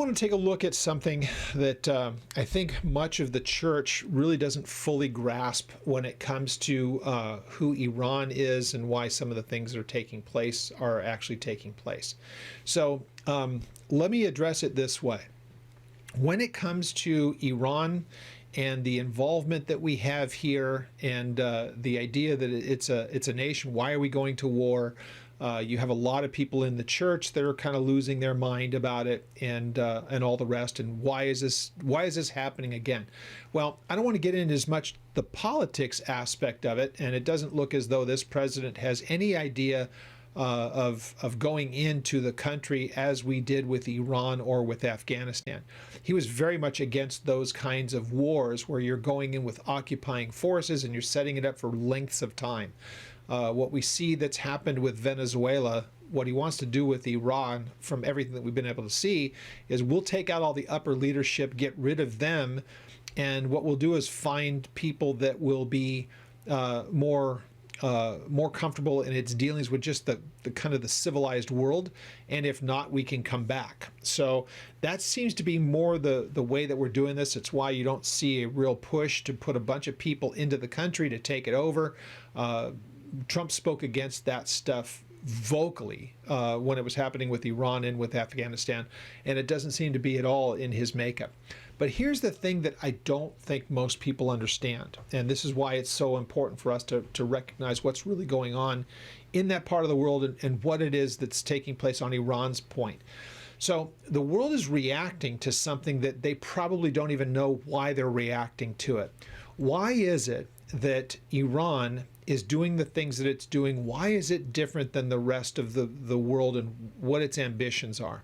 want to take a look at something that I think much of the church really doesn't fully grasp when it comes to who Iran is and why some of the things that are taking place are actually taking place. So let me address it this way. When it comes to Iran and the involvement that we have here, and the idea that it's a nation, why are we going to war? You have a lot of people in the church that are kind of losing their mind about it, and all the rest. And why is this happening again? Well, I don't want to get into as much the politics aspect of it, and it doesn't look as though this president has any idea of going into the country as we did with Iran or with Afghanistan. He was very much against those kinds of wars where you're going in with occupying forces and you're setting it up for lengths of time. What we see that's happened with Venezuela, what he wants to do with Iran, from everything that we've been able to see, is we'll take out all the upper leadership, get rid of them, and what we'll do is find people that will be more comfortable in its dealings with just the kind of the civilized world, and if not, we can come back. So that seems to be more the way that we're doing this. It's why you don't see a real push to put a bunch of people into the country to take it over. Trump spoke against that stuff vocally when it was happening with Iran and with Afghanistan, and it doesn't seem to be at all in his makeup. But here's the thing that I don't think most people understand, and this is why it's so important for us to recognize what's really going on in that part of the world, and what it is that's taking place on Iran's point. So the world is reacting to something that they probably don't even know why they're reacting to it. Why is it that Iran is doing the things that it's doing? Why is it different than the rest of the world, and what its ambitions are?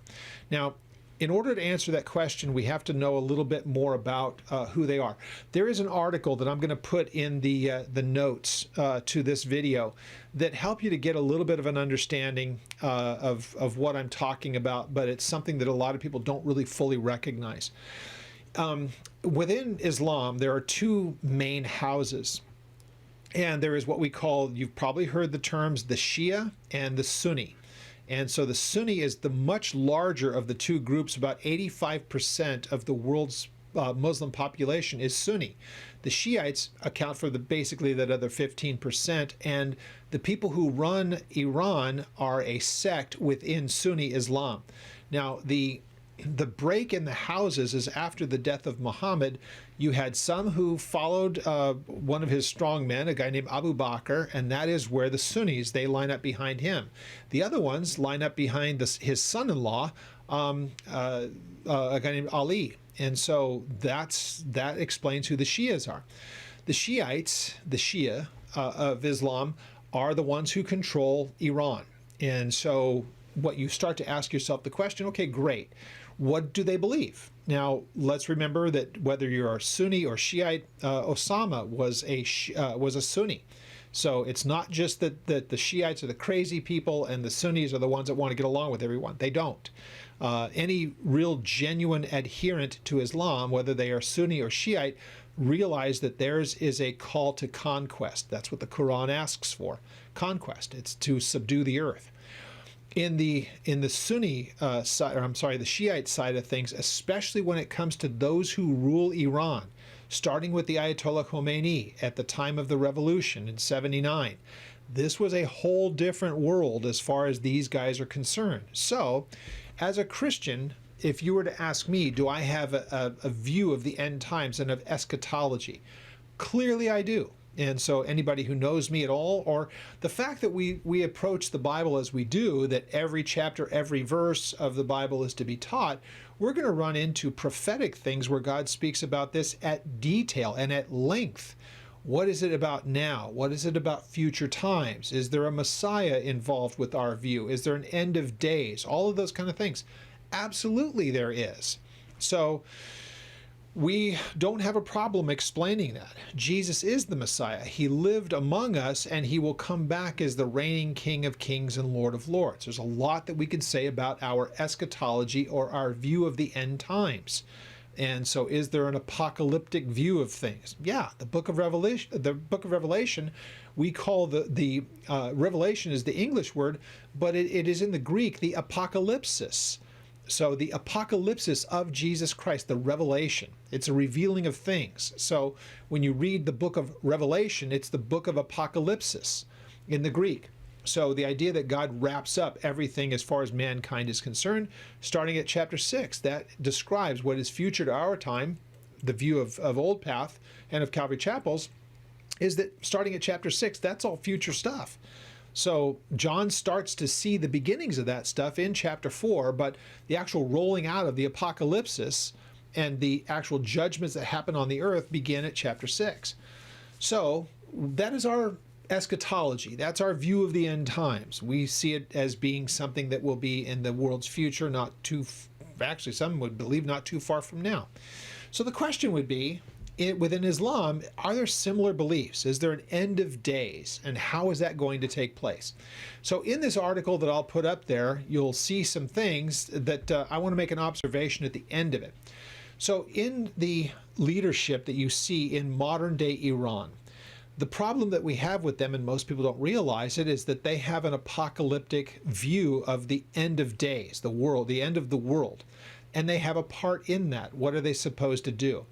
Now, in order to answer that question, we have to know a little bit more about who they are. There is an article that I'm going to put in the notes to this video that help you to get a little bit of an understanding of what I'm talking about, but it's something that a lot of people don't really fully recognize. Within Islam, there are two main houses. And there is what we call, you've probably heard the terms, the Shia and the Sunni. And so the Sunni is the much larger of the two groups. About 85% of the world's Muslim population is Sunni. The Shiites account for basically that other 15%, and the people who run Iran are a sect within Sunni Islam. Now, the break in the houses is after the death of Muhammad. You had some who followed one of his strong men, a guy named Abu Bakr, and that is where the Sunnis, they line up behind him. The other ones line up behind his son-in-law, a guy named Ali. And so that explains who the Shias are. The Shiites, the Shia of Islam, are the ones who control Iran. And so what you start to ask yourself the question, okay, great. What do they believe? Now, let's remember that whether you're a Sunni or Shiite, Osama was a Sunni. So it's not just that the Shiites are the crazy people and the Sunnis are the ones that want to get along with everyone. They don't. Any real genuine adherent to Islam, whether they are Sunni or Shiite, realize that theirs is a call to conquest. That's what the Quran asks for, conquest. It's to subdue the earth. In the Sunni side, or I'm sorry, the Shiite side of things, especially when it comes to those who rule Iran, starting with the Ayatollah Khomeini at the time of the revolution in '79, this was a whole different world as far as these guys are concerned. So, as a Christian, if you were to ask me, do I have a view of the end times and of eschatology? Clearly I do. And so anybody who knows me at all, or the fact that we approach the Bible as we do, that every chapter, every verse of the Bible is to be taught, we're going to run into prophetic things where God speaks about this at detail and at length. What is it about now? What is it about future times? Is there a Messiah involved with our view? Is there an end of days? All of those kind of things. Absolutely there is. So we don't have a problem explaining that. Jesus is the Messiah. He lived among us, and he will come back as the reigning King of Kings and Lord of Lords. There's a lot that we could say about our eschatology, or our view of the end times. And so is there an apocalyptic view of things? Yeah, the book of Revelation, we call the Revelation is the English word, but it is in the Greek, the apocalypsis. So the apocalypsis of Jesus Christ, the revelation, it's a revealing of things. So when you read the book of Revelation, it's the book of apocalypsis in the Greek. So the idea that God wraps up everything as far as mankind is concerned, starting at chapter 6, that describes what is future to our time, the view of Old Path and of Calvary Chapels, is that starting at chapter 6, that's all future stuff. So John starts to see the beginnings of that stuff in chapter 4, but the actual rolling out of the apocalypsis and the actual judgments that happen on the earth begin at chapter 6. So that is our eschatology. That's our view of the end times. We see it as being something that will be in the world's future, actually some would believe not too far from now. So the question would be, within Islam, are there similar beliefs? Is there an end of days? And how is that going to take place? So in this article that I'll put up there, you'll see some things that I want to make an observation at the end of it. So in the leadership that you see in modern day Iran, the problem that we have with them, and most people don't realize it, is that they have an apocalyptic view of the end of days, the world, the end of the world. And they have a part in that. What are they supposed to do?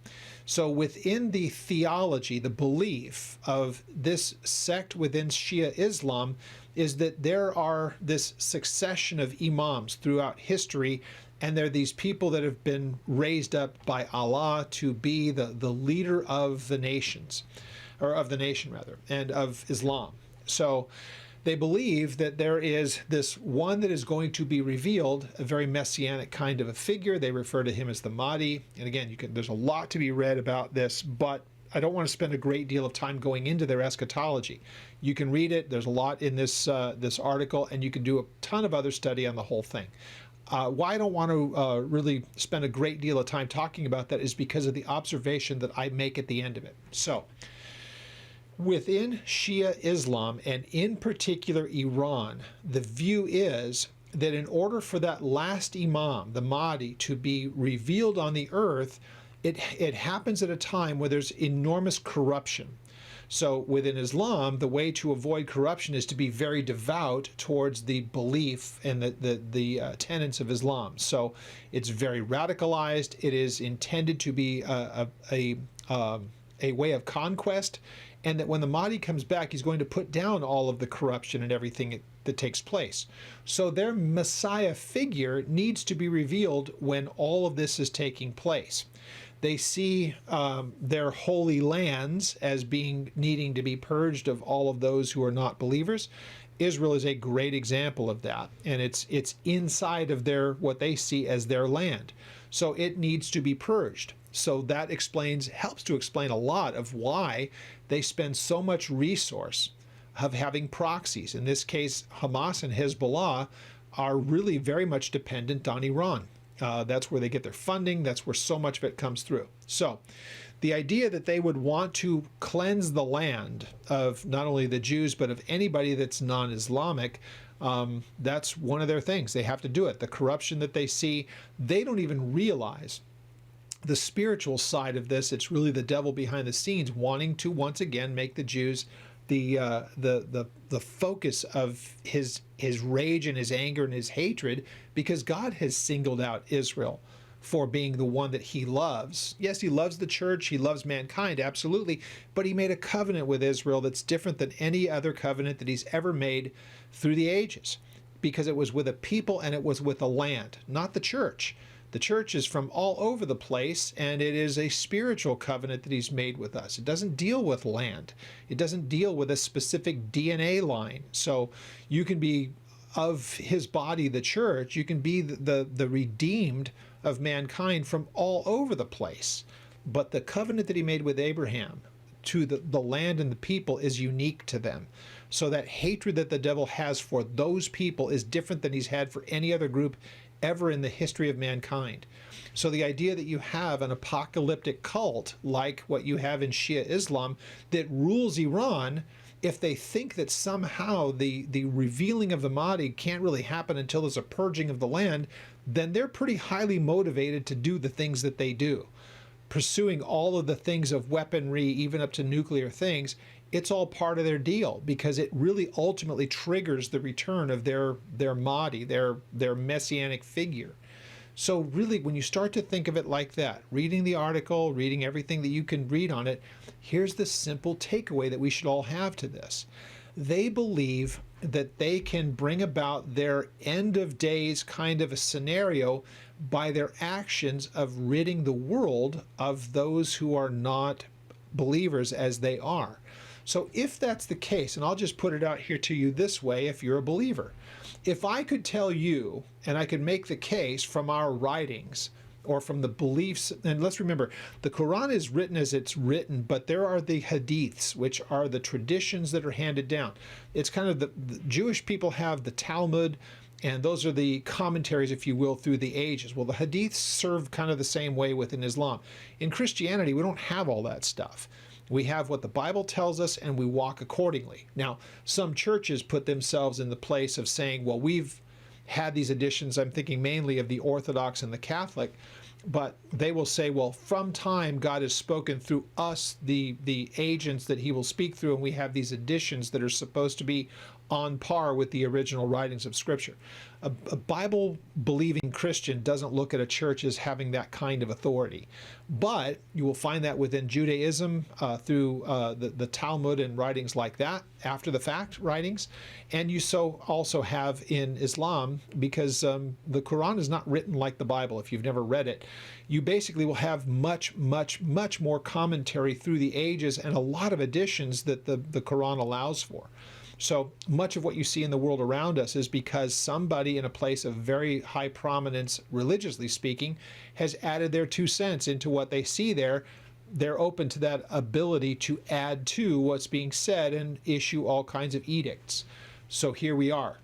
So within the theology, the belief of this sect within Shia Islam is that there are this succession of imams throughout history, and they're these people that have been raised up by Allah to be the leader of the nations, or of the nation rather, and of Islam. So they believe that there is this one that is going to be revealed, a very messianic kind of a figure. They refer to him as the Mahdi. And again, there's a lot to be read about this, but I don't want to spend a great deal of time going into their eschatology. You can read it. There's a lot in this article, and you can do a ton of other study on the whole thing. Why I don't want to really spend a great deal of time talking about that is because of the observation that I make at the end of it. So within Shia Islam, and in particular Iran, the view is that in order for that last Imam, the Mahdi, to be revealed on the earth, it happens at a time where there's enormous corruption. So within Islam, the way to avoid corruption is to be very devout towards the belief and the tenets of Islam. So it's very radicalized. It is intended to be a way of conquest, and that when the Mahdi comes back, he's going to put down all of the corruption and everything that takes place. So their Messiah figure needs to be revealed when all of this is taking place. They see their holy lands as needing to be purged of all of those who are not believers. Israel is a great example of that, and it's inside of what they see as their land. So it needs to be purged. So that helps to explain a lot of why they spend so much resource of having proxies. In this case, Hamas and Hezbollah are really very much dependent on Iran. That's where they get their funding. That's where so much of it comes through. So the idea that they would want to cleanse the land of not only the Jews, but of anybody that's non-Islamic, that's one of their things. They have to do it. The corruption that they see, they don't even realize the spiritual side of this. It's really the devil behind the scenes wanting to once again make the Jews the focus of his rage and his anger and his hatred, because God has singled out Israel for being the one that he loves. Yes, he loves the church, he loves mankind, absolutely, but he made a covenant with Israel that's different than any other covenant that he's ever made through the ages, because it was with a people and it was with a land, not the church. The church is from all over the place, and it is a spiritual covenant that he's made with us. It doesn't deal with land. It doesn't deal with a specific DNA line. So you can be of his body, the church. You can be the redeemed of mankind from all over the place. But the covenant that he made with Abraham to the land and the people is unique to them. So that hatred that the devil has for those people is different than he's had for any other group ever in the history of mankind. So the idea that you have an apocalyptic cult like what you have in Shia Islam that rules Iran, if they think that somehow the revealing of the Mahdi can't really happen until there's a purging of the land, then they're pretty highly motivated to do the things that they do. Pursuing all of the things of weaponry, even up to nuclear things, it's all part of their deal, because it really ultimately triggers the return of their Mahdi, their messianic figure. So really, when you start to think of it like that, reading the article, reading everything that you can read on it, here's the simple takeaway that we should all have to this. They believe that they can bring about their end of days kind of a scenario by their actions of ridding the world of those who are not believers as they are. So if that's the case, and I'll just put it out here to you this way, if you're a believer, if I could tell you, and I could make the case from our writings or from the beliefs, and let's remember, the Quran is written as it's written, but there are the hadiths, which are the traditions that are handed down. It's kind of the Jewish people have the Talmud, and those are the commentaries, if you will, through the ages. Well, the hadiths serve kind of the same way within Islam. In Christianity, we don't have all that stuff. We have what the Bible tells us, and we walk accordingly. Now, some churches put themselves in the place of saying, well, we've had these additions. I'm thinking mainly of the Orthodox and the Catholic, but they will say, well, from time God has spoken through us, the agents that he will speak through, and we have these additions that are supposed to be on par with the original writings of Scripture. A Bible-believing Christian doesn't look at a church as having that kind of authority. But you will find that within Judaism through the Talmud and writings like that, after the fact writings. And you so also have in Islam, because the Quran is not written like the Bible. If you've never read it, you basically will have much, much, much more commentary through the ages and a lot of additions that the Quran allows for. So much of what you see in the world around us is because somebody in a place of very high prominence, religiously speaking, has added their 2 cents into what they see there. They're open to that ability to add to what's being said and issue all kinds of edicts. So here we are.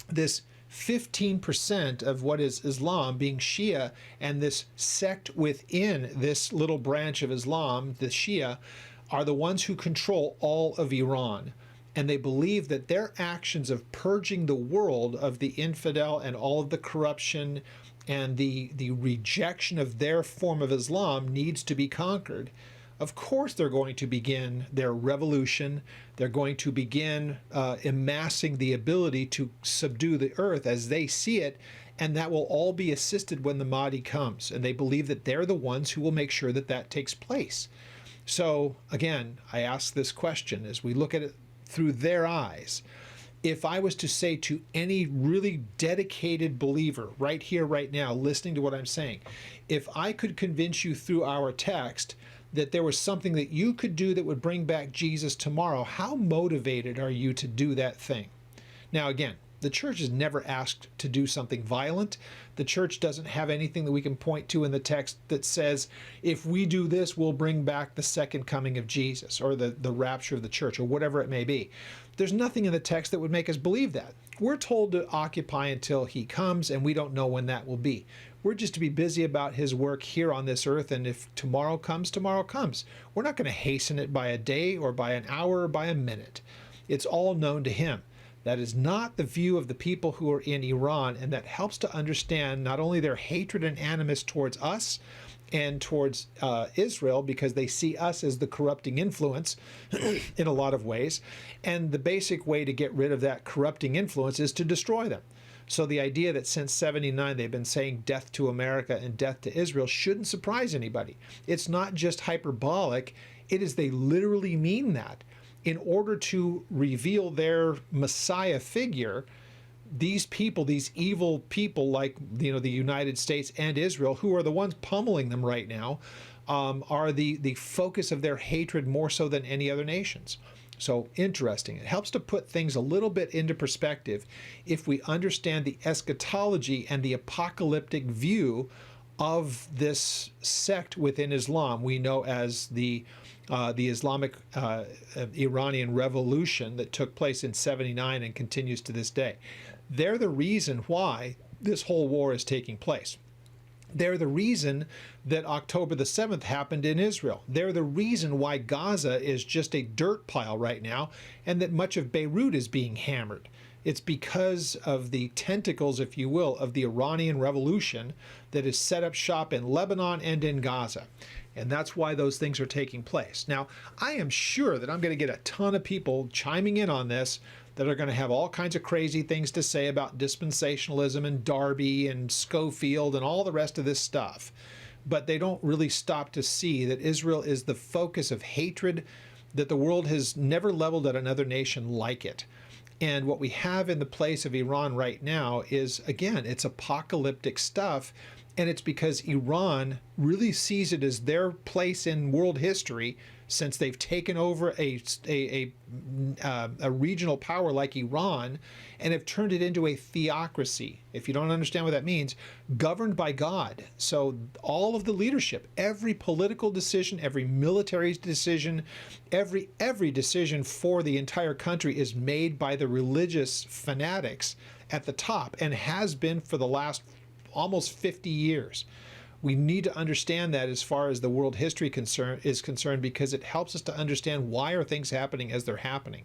This 15% of what is Islam being Shia, and this sect within this little branch of Islam, the Shia, are the ones who control all of Iran. And they believe that their actions of purging the world of the infidel and all of the corruption and the rejection of their form of Islam needs to be conquered. Of course, they're going to begin their revolution. They're going to begin amassing the ability to subdue the earth as they see it, and that will all be assisted when the Mahdi comes. And they believe that they're the ones who will make sure that that takes place. So, again, I ask this question as we look at it through their eyes. If I was to say to any really dedicated believer right here, right now, listening to what I'm saying, if I could convince you through our text that there was something that you could do that would bring back Jesus tomorrow, how motivated are you to do that thing? Now, again, the church is never asked to do something violent. The church doesn't have anything that we can point to in the text that says, if we do this, we'll bring back the second coming of Jesus or the rapture of the church or whatever it may be. There's nothing in the text that would make us believe that. We're told to occupy until he comes, and we don't know when that will be. We're just to be busy about his work here on this earth, and if tomorrow comes, tomorrow comes. We're not going to hasten it by a day or by an hour or by a minute. It's all known to him. That is not the view of the people who are in Iran, and that helps to understand not only their hatred and animus towards us and towards Israel, because they see us as the corrupting influence in a lot of ways, and the basic way to get rid of that corrupting influence is to destroy them. So the idea that since 79 they've been saying death to America and death to Israel shouldn't surprise anybody. It's not just hyperbolic, it is they literally mean that. In order to reveal their Messiah figure, these people, these evil people like the United States and Israel, who are the ones pummeling them right now, are the focus of their hatred more so than any other nations. So interesting. It helps to put things a little bit into perspective if we understand the eschatology and the apocalyptic view of this sect within Islam we know as the Islamic Iranian Revolution that took place in 79 and continues to this day. They're the reason why this whole war is taking place. They're the reason that October the 7th happened in Israel. They're the reason why Gaza is just a dirt pile right now and that much of Beirut is being hammered. It's because of the tentacles, if you will, of the Iranian Revolution that has set up shop in Lebanon and in Gaza. And that's why those things are taking place. Now, I am sure that I'm going to get a ton of people chiming in on this that are going to have all kinds of crazy things to say about dispensationalism and Darby and Schofield and all the rest of this stuff. But they don't really stop to see that Israel is the focus of hatred that the world has never leveled at another nation like it. And what we have in the place of Iran right now is, again, it's apocalyptic stuff. And it's because Iran really sees it as their place in world history, since they've taken over a regional power like Iran and have turned it into a theocracy. If you don't understand what that means, governed by God. So all of the leadership, every political decision, every military decision, every decision for the entire country is made by the religious fanatics at the top, and has been for the last almost 50 years. We need to understand that as far as the world history is concerned, because it helps us to understand why are things happening as they're happening.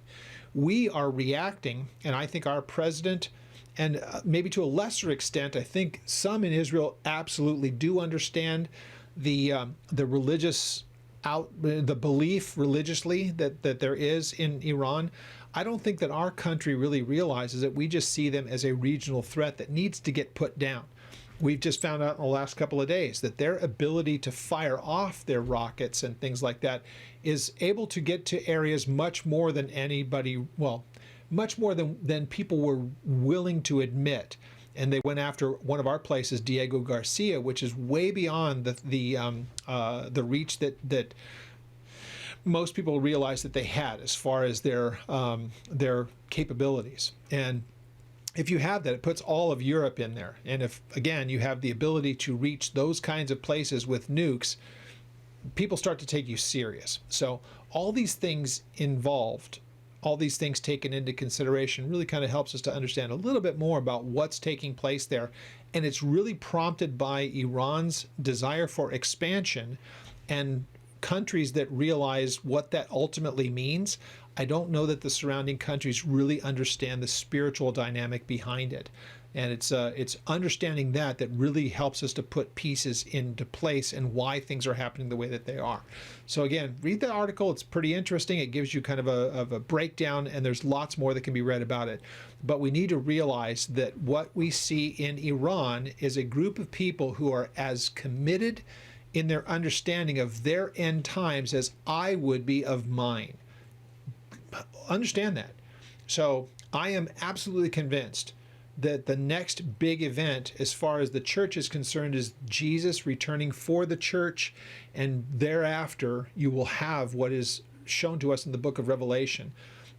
We are reacting, and I think our president, and maybe to a lesser extent, I think some in Israel absolutely do understand the religious the belief religiously that there is in Iran. I don't think that our country really realizes it. We just see them as a regional threat that needs to get put down. We've just found out in the last couple of days that their ability to fire off their rockets and things like that is able to get to areas much more than anybody, well, much more than people were willing to admit. And they went after one of our places, Diego Garcia, which is way beyond the reach that most people realized that they had as far as their capabilities. And if you have that, it puts all of Europe in there. And if, again, you have the ability to reach those kinds of places with nukes, people start to take you serious. So all these things involved, all these things taken into consideration, really kind of helps us to understand a little bit more about what's taking place there. And it's really prompted by Iran's desire for expansion and countries that realize what that ultimately means. I don't know that the surrounding countries really understand the spiritual dynamic behind it. And it's understanding that really helps us to put pieces into place and why things are happening the way that they are. So again, read the article. It's pretty interesting. It gives you kind of a breakdown, and there's lots more that can be read about it. But we need to realize that what we see in Iran is a group of people who are as committed in their understanding of their end times as I would be of mine. Understand that. So I am absolutely convinced that the next big event as far as the church is concerned is Jesus returning for the church, and thereafter you will have what is shown to us in the book of Revelation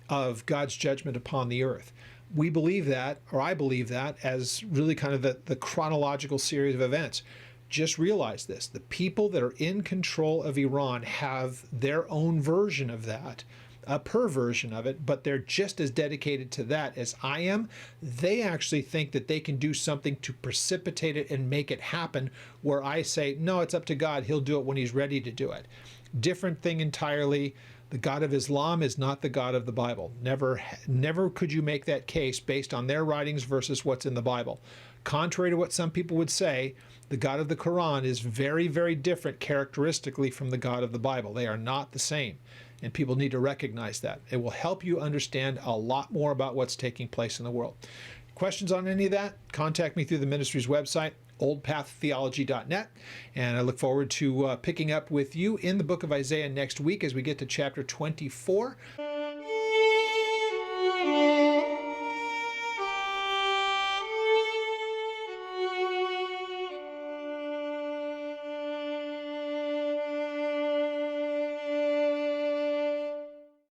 of God's judgment upon the earth. We believe that, or I believe that, as really kind of the chronological series of events. Just realize this: the people that are in control of Iran have their own version of that, a perversion of it, but they're just as dedicated to that as I am. They actually think that they can do something to precipitate it and make it happen, where I say, no, it's up to God. He'll do it when he's ready to do it. Different thing entirely. The God of Islam is not the God of the Bible. Never could you make that case based on their writings versus what's in the Bible. Contrary to what some people would say, the God of the Quran is very, very different characteristically from the God of the Bible. They are not the same, and people need to recognize that. It will help you understand a lot more about what's taking place in the world. Questions on any of that? Contact me through the ministry's website, oldpaththeology.net, and I look forward to picking up with you in the book of Isaiah next week as we get to chapter 24.